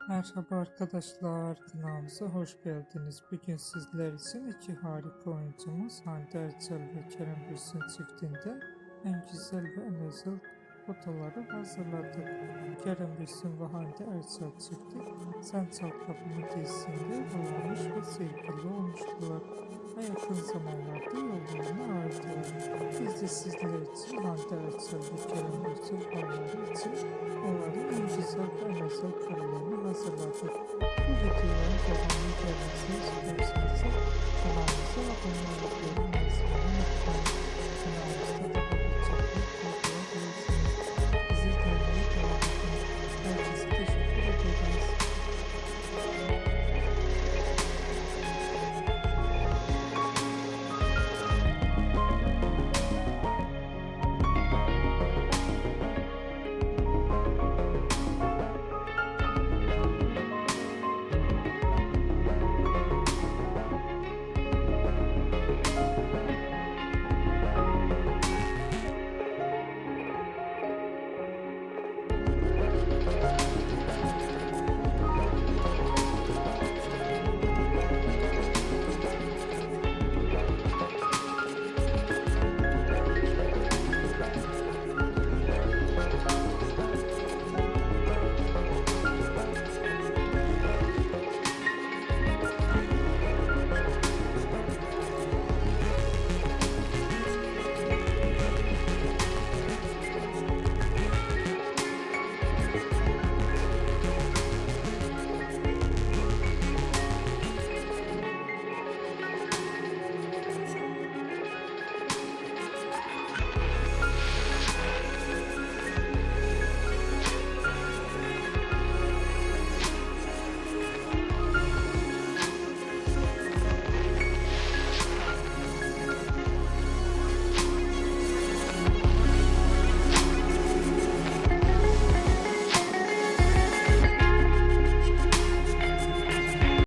Merhaba arkadaşlar, kanalımıza hoş geldiniz. Bugün sizler için iki harika oyuncumuz Hande Erçel ve Kerem Bürsin çiftinde en güzel ve en özel fotoları hazırladık. Kerem Bürsin ve Hande Erçel çifti Sen Çal Kapımı dizisinde boyanmış ve sevgili olmuştular. Ve yakın zamanlarda yollarını ayrıldılar. Biz de sizler için Hande Erçel ve Kerem Bürsin fanları için onların en güzel ve en özel karelerini hazırladık. Bu videoların devamlı gelmesini istiyorsanız kanalımıza abone olmayı unutmayın. Kanalımızda daha birçok